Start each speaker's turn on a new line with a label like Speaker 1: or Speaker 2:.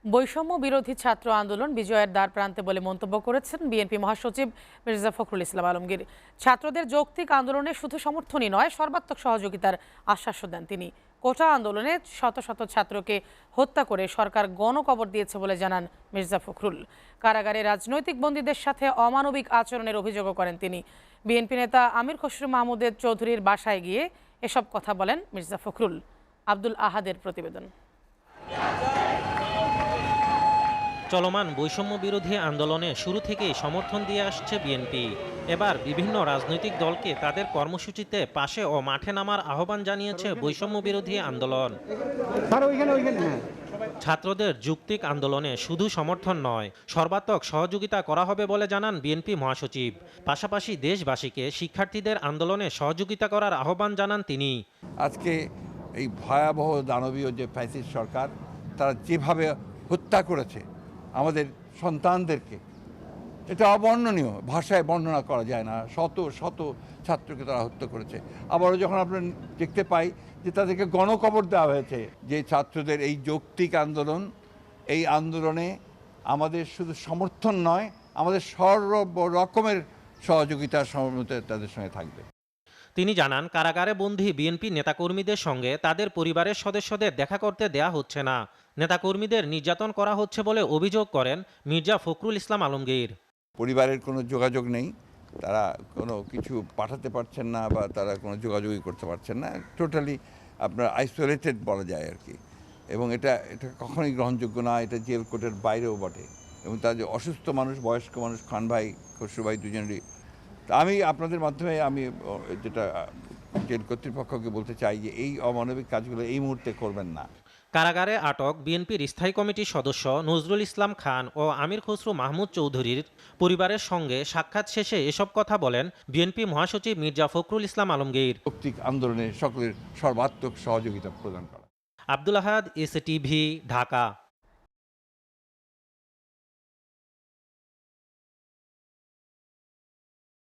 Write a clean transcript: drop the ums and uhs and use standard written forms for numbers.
Speaker 1: বৈষম্য বিরোধী ছাত্র আন্দোলন বিজয়ের দ্বার প্রান্তে বলে মন্তব্য করেছেন বিএনপি মহাসচিব মির্জা ফখরুল ইসলাম আলমগীর। ছাত্রদের যৌক্তিক আন্দোলনে শুধু সমর্থনই নয়, সর্বাত্মক সহযোগিতার আশ্বাসও দেন তিনি। কোটা আন্দোলনে শত শত ছাত্রকে হত্যা করে সরকার গণকবর দিয়েছে বলে জানান মির্জা ফখরুল। কারাগারে রাজনৈতিক বন্দীদের সাথে অমানবিক আচরণের অভিযোগও করেন তিনি। বিএনপি নেতা আমির খসরু মাহমুদের চৌধুরীর বাসায় গিয়ে এসব কথা বলেন মির্জা ফখরুল। আব্দুল আহাদের প্রতিবেদন।
Speaker 2: চলমান বৈষম্য বিরোধী আন্দোলনে শুরু থেকেই সমর্থন দিয়ে আসছে বিএনপি। এবার বিভিন্ন রাজনৈতিক দলকে তাদের কর্মসূচিতে পাশে ও মাঠে নামার আহ্বান জানিয়েছে বৈষম্য বিরোধী আন্দোলন। ছাত্রদের যৌক্তিক আন্দোলনে শুধু সমর্থন নয়, সর্বাত্মক সহযোগিতা করা হবে বলে জানান বিএনপি মহাসচিব। পাশাপাশি দেশবাসীকে শিক্ষার্থীদের আন্দোলনে সহযোগিতা করার আহ্বান জানান তিনি।
Speaker 3: আজকে এই ভয়াবহ দানবীয় যে ফ্যাসিস্ট সরকার, তারা যেভাবে হত্যা করেছে আমাদের সন্তানদেরকে, এটা অবর্ণনীয়, ভাষায় বর্ণনা করা যায় না। শত শত ছাত্রকে তারা হত্যা করেছে। আবারও যখন আমরা দেখতে পাই যে তাদেরকে গণকবর দেওয়া হয়েছে, যে ছাত্রদের এই যৌক্তিক আন্দোলন, এই আন্দোলনে আমাদের শুধু সমর্থন নয়, আমাদের সর্ব রকমের সহযোগিতা সমর্থন তাদের সঙ্গে থাকবে।
Speaker 2: তিনি জানান, কারাগারে বন্দী বিএনপি নেতাকর্মীদের সঙ্গে তাদের পরিবারের সদস্যদের দেখা করতে দেয়া হচ্ছে না। নেতাকর্মীদের নির্যাতন করা হচ্ছে বলে অভিযোগ করেন মির্জা ফখরুল ইসলাম আলমগীর।
Speaker 3: পরিবারের কোনো যোগাযোগ নেই, তারা কোনো কিছু পাঠাতে পারছেন না বা তারা কোনো যোগাযোগই করতে পারছেন না। টোটালি আপনার আইসোলেটেড বলা যায় আর কি। এবং এটা কখনোই গ্রহণযোগ্য না। এটা জেল কোর্টের বাইরেও বটে। এবং তার যে অসুস্থ মানুষ, বয়স্ক মানুষ, খান ভাই, খসরু ভাই দুজনেরই। আমি আপনাদের মাধ্যমে যেটা জেল কর্তৃপক্ষকে বলতে চাই যে এই অমানবিক কাজগুলো এই মুহূর্তে করবেন না।
Speaker 2: কারাগারে আটক বিএনপির স্থায়ী কমিটির সদস্য নজরুল ইসলাম খান ও আমির খসরু মাহমুদ চৌধুরীর পরিবারের সঙ্গে সাক্ষাৎ শেষে এসব কথা বলেন বিএনপি মহাসচিব মির্জা ফখরুল ইসলাম আলমগীর।
Speaker 3: যৌক্তিক আন্দোলনে সকলের সর্বাত্মক সহযোগিতা প্রদান করা।
Speaker 2: আব্দুল আহাদ, এসএ টিভি, ঢাকা।